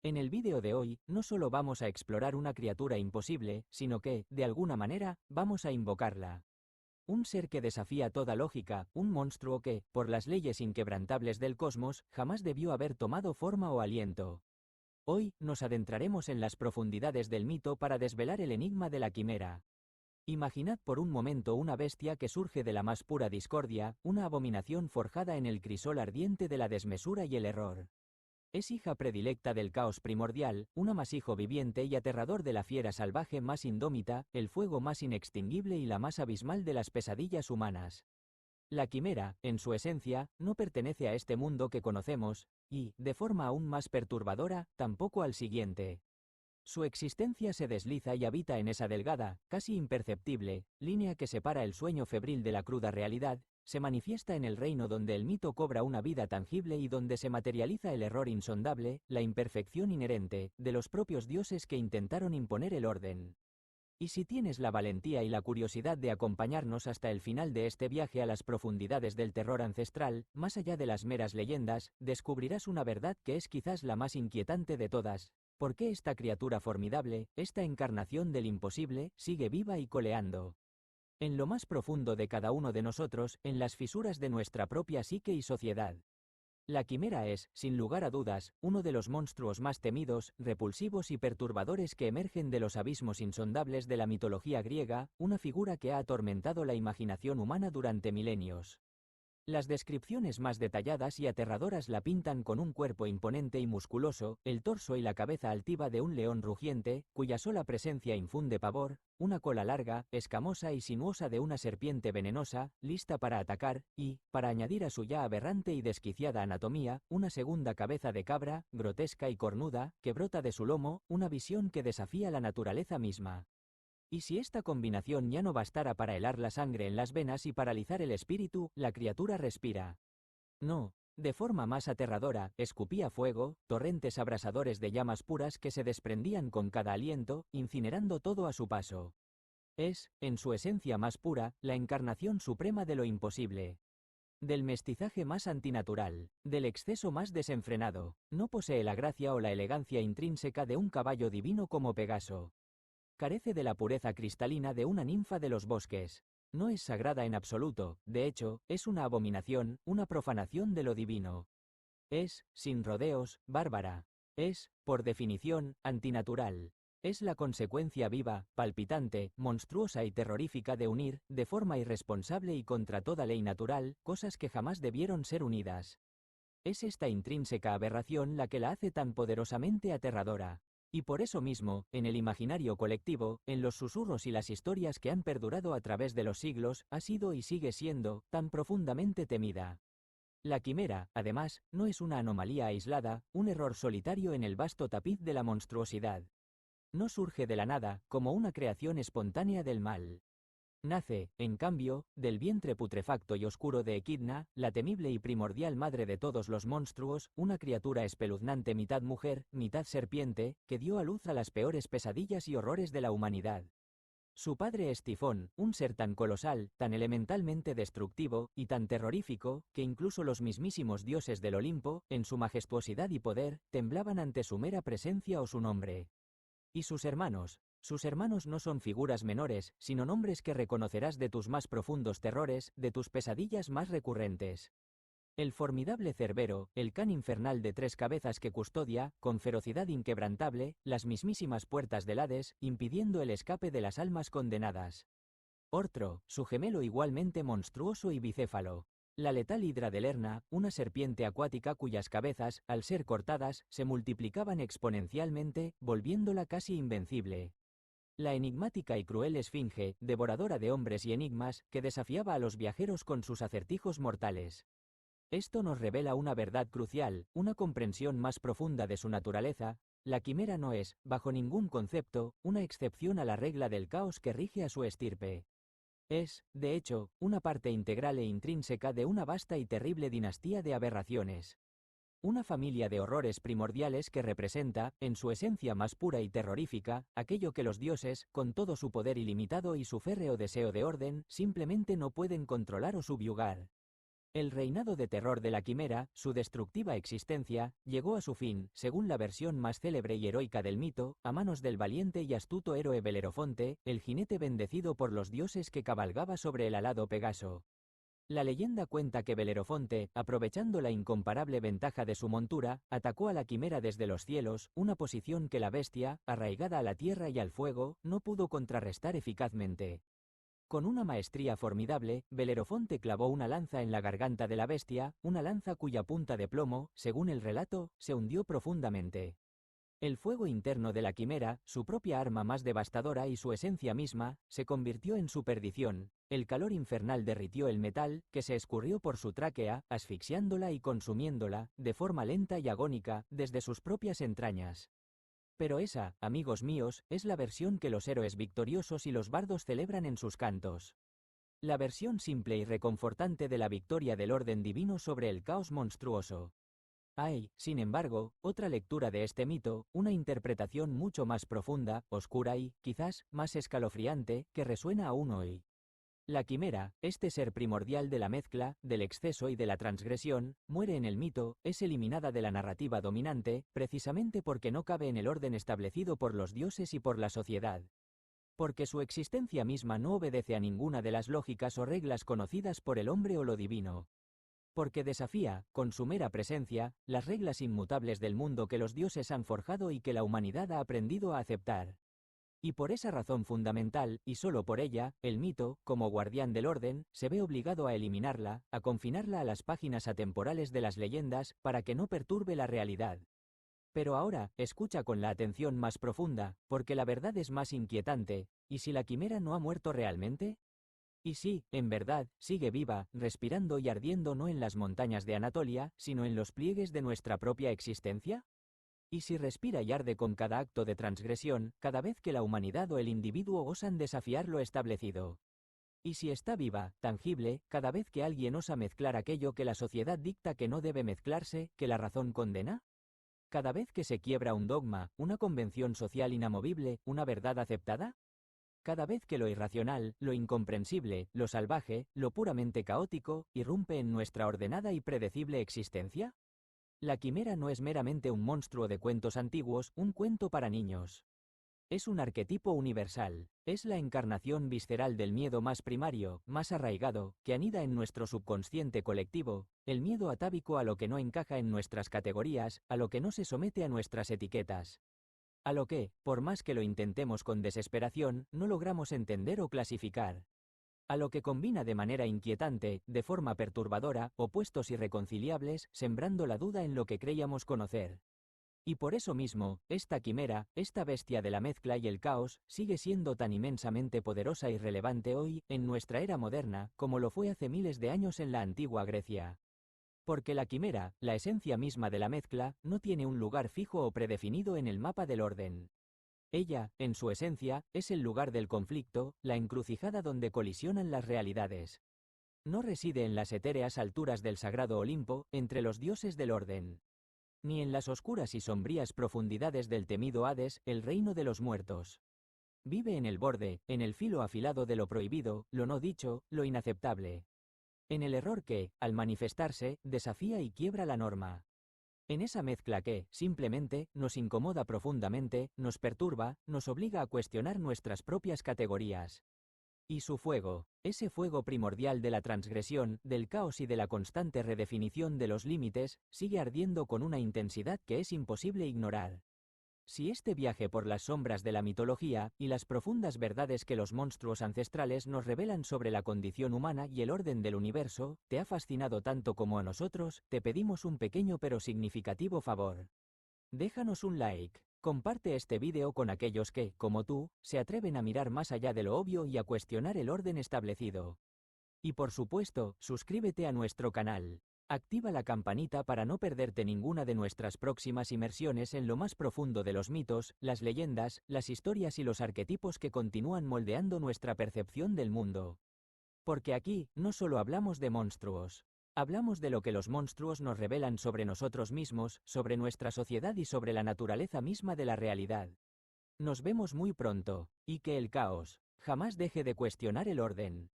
En el vídeo de hoy, no solo vamos a explorar una criatura imposible, sino que, de alguna manera, vamos a invocarla. Un ser que desafía toda lógica, un monstruo que, por las leyes inquebrantables del cosmos, jamás debió haber tomado forma o aliento. Hoy, nos adentraremos en las profundidades del mito para desvelar el enigma de la quimera. Imaginad por un momento una bestia que surge de la más pura discordia, una abominación forjada en el crisol ardiente de la desmesura y el error. Es hija predilecta del caos primordial, un amasijo viviente y aterrador de la fiera salvaje más indómita, el fuego más inextinguible y la más abismal de las pesadillas humanas. La quimera, en su esencia, no pertenece a este mundo que conocemos, y, de forma aún más perturbadora, tampoco al siguiente. Su existencia se desliza y habita en esa delgada, casi imperceptible, línea que separa el sueño febril de la cruda realidad, se manifiesta en el reino donde el mito cobra una vida tangible y donde se materializa el error insondable, la imperfección inherente, de los propios dioses que intentaron imponer el orden. Y si tienes la valentía y la curiosidad de acompañarnos hasta el final de este viaje a las profundidades del terror ancestral, más allá de las meras leyendas, descubrirás una verdad que es quizás la más inquietante de todas. ¿Por qué esta criatura formidable, esta encarnación del imposible, sigue viva y coleando en lo más profundo de cada uno de nosotros, en las fisuras de nuestra propia psique y sociedad? La quimera es, sin lugar a dudas, uno de los monstruos más temidos, repulsivos y perturbadores que emergen de los abismos insondables de la mitología griega, una figura que ha atormentado la imaginación humana durante milenios. Las descripciones más detalladas y aterradoras la pintan con un cuerpo imponente y musculoso, el torso y la cabeza altiva de un león rugiente, cuya sola presencia infunde pavor, una cola larga, escamosa y sinuosa de una serpiente venenosa, lista para atacar, y, para añadir a su ya aberrante y desquiciada anatomía, una segunda cabeza de cabra, grotesca y cornuda, que brota de su lomo, una visión que desafía la naturaleza misma. Y si esta combinación ya no bastara para helar la sangre en las venas y paralizar el espíritu, la criatura respira. No, de forma más aterradora, escupía fuego, torrentes abrasadores de llamas puras que se desprendían con cada aliento, incinerando todo a su paso. Es, en su esencia más pura, la encarnación suprema de lo imposible. Del mestizaje más antinatural, del exceso más desenfrenado, no posee la gracia o la elegancia intrínseca de un caballo divino como Pegaso. Carece de la pureza cristalina de una ninfa de los bosques. No es sagrada en absoluto, de hecho, es una abominación, una profanación de lo divino. Es, sin rodeos, bárbara. Es, por definición, antinatural. Es la consecuencia viva, palpitante, monstruosa y terrorífica de unir, de forma irresponsable y contra toda ley natural, cosas que jamás debieron ser unidas. Es esta intrínseca aberración la que la hace tan poderosamente aterradora. Y por eso mismo, en el imaginario colectivo, en los susurros y las historias que han perdurado a través de los siglos, ha sido y sigue siendo tan profundamente temida. La quimera, además, no es una anomalía aislada, un error solitario en el vasto tapiz de la monstruosidad. No surge de la nada, como una creación espontánea del mal. Nace, en cambio, del vientre putrefacto y oscuro de Equidna, la temible y primordial madre de todos los monstruos, una criatura espeluznante mitad mujer, mitad serpiente, que dio a luz a las peores pesadillas y horrores de la humanidad. Su padre es Tifón, un ser tan colosal, tan elementalmente destructivo, y tan terrorífico, que incluso los mismísimos dioses del Olimpo, en su majestuosidad y poder, temblaban ante su mera presencia o su nombre. Y sus hermanos no son figuras menores, sino nombres que reconocerás de tus más profundos terrores, de tus pesadillas más recurrentes. El formidable Cerbero, el can infernal de 3 cabezas que custodia, con ferocidad inquebrantable, las mismísimas puertas del Hades, impidiendo el escape de las almas condenadas. Ortro, su gemelo igualmente monstruoso y bicéfalo. La letal hidra de Lerna, una serpiente acuática cuyas cabezas, al ser cortadas, se multiplicaban exponencialmente, volviéndola casi invencible. La enigmática y cruel esfinge, devoradora de hombres y enigmas, que desafiaba a los viajeros con sus acertijos mortales. Esto nos revela una verdad crucial, una comprensión más profunda de su naturaleza. La quimera no es, bajo ningún concepto, una excepción a la regla del caos que rige a su estirpe. Es, de hecho, una parte integral e intrínseca de una vasta y terrible dinastía de aberraciones. Una familia de horrores primordiales que representa, en su esencia más pura y terrorífica, aquello que los dioses, con todo su poder ilimitado y su férreo deseo de orden, simplemente no pueden controlar o subyugar. El reinado de terror de la quimera, su destructiva existencia, llegó a su fin, según la versión más célebre y heroica del mito, a manos del valiente y astuto héroe Belerofonte, el jinete bendecido por los dioses que cabalgaba sobre el alado Pegaso. La leyenda cuenta que Belerofonte, aprovechando la incomparable ventaja de su montura, atacó a la quimera desde los cielos, una posición que la bestia, arraigada a la tierra y al fuego, no pudo contrarrestar eficazmente. Con una maestría formidable, Belerofonte clavó una lanza en la garganta de la bestia, una lanza cuya punta de plomo, según el relato, se hundió profundamente. El fuego interno de la quimera, su propia arma más devastadora y su esencia misma, se convirtió en su perdición. El calor infernal derritió el metal, que se escurrió por su tráquea, asfixiándola y consumiéndola, de forma lenta y agónica, desde sus propias entrañas. Pero esa, amigos míos, es la versión que los héroes victoriosos y los bardos celebran en sus cantos. La versión simple y reconfortante de la victoria del orden divino sobre el caos monstruoso. Hay, sin embargo, otra lectura de este mito, una interpretación mucho más profunda, oscura y, quizás, más escalofriante, que resuena aún hoy. La quimera, este ser primordial de la mezcla, del exceso y de la transgresión, muere en el mito, es eliminada de la narrativa dominante, precisamente porque no cabe en el orden establecido por los dioses y por la sociedad. Porque su existencia misma no obedece a ninguna de las lógicas o reglas conocidas por el hombre o lo divino. Porque desafía, con su mera presencia, las reglas inmutables del mundo que los dioses han forjado y que la humanidad ha aprendido a aceptar. Y por esa razón fundamental, y solo por ella, el mito, como guardián del orden, se ve obligado a eliminarla, a confinarla a las páginas atemporales de las leyendas, para que no perturbe la realidad. Pero ahora, escucha con la atención más profunda, porque la verdad es más inquietante. ¿Y si la quimera no ha muerto realmente? Y sí, en verdad, sigue viva, respirando y ardiendo no en las montañas de Anatolia, sino en los pliegues de nuestra propia existencia? ¿Y si respira y arde con cada acto de transgresión, cada vez que la humanidad o el individuo osan desafiar lo establecido? ¿Y si está viva, tangible, cada vez que alguien osa mezclar aquello que la sociedad dicta que no debe mezclarse, que la razón condena? ¿Cada vez que se quiebra un dogma, una convención social inamovible, una verdad aceptada? Cada vez que lo irracional, lo incomprensible, lo salvaje, lo puramente caótico, irrumpe en nuestra ordenada y predecible existencia? La quimera no es meramente un monstruo de cuentos antiguos, un cuento para niños. Es un arquetipo universal, es la encarnación visceral del miedo más primario, más arraigado, que anida en nuestro subconsciente colectivo, el miedo atávico a lo que no encaja en nuestras categorías, a lo que no se somete a nuestras etiquetas. A lo que, por más que lo intentemos con desesperación, no logramos entender o clasificar. A lo que combina de manera inquietante, de forma perturbadora, opuestos irreconciliables, sembrando la duda en lo que creíamos conocer. Y por eso mismo, esta quimera, esta bestia de la mezcla y el caos, sigue siendo tan inmensamente poderosa y relevante hoy, en nuestra era moderna, como lo fue hace miles de años en la antigua Grecia. Porque la quimera, la esencia misma de la mezcla, no tiene un lugar fijo o predefinido en el mapa del orden. Ella, en su esencia, es el lugar del conflicto, la encrucijada donde colisionan las realidades. No reside en las etéreas alturas del sagrado Olimpo, entre los dioses del orden. Ni en las oscuras y sombrías profundidades del temido Hades, el reino de los muertos. Vive en el borde, en el filo afilado de lo prohibido, lo no dicho, lo inaceptable. En el error que, al manifestarse, desafía y quiebra la norma. En esa mezcla que, simplemente, nos incomoda profundamente, nos perturba, nos obliga a cuestionar nuestras propias categorías. Y su fuego, ese fuego primordial de la transgresión, del caos y de la constante redefinición de los límites, sigue ardiendo con una intensidad que es imposible ignorar. Si este viaje por las sombras de la mitología y las profundas verdades que los monstruos ancestrales nos revelan sobre la condición humana y el orden del universo, te ha fascinado tanto como a nosotros, te pedimos un pequeño pero significativo favor. Déjanos un like, comparte este vídeo con aquellos que, como tú, se atreven a mirar más allá de lo obvio y a cuestionar el orden establecido. Y por supuesto, suscríbete a nuestro canal. Activa la campanita para no perderte ninguna de nuestras próximas inmersiones en lo más profundo de los mitos, las leyendas, las historias y los arquetipos que continúan moldeando nuestra percepción del mundo. Porque aquí, no solo hablamos de monstruos. Hablamos de lo que los monstruos nos revelan sobre nosotros mismos, sobre nuestra sociedad y sobre la naturaleza misma de la realidad. Nos vemos muy pronto, y que el caos jamás deje de cuestionar el orden.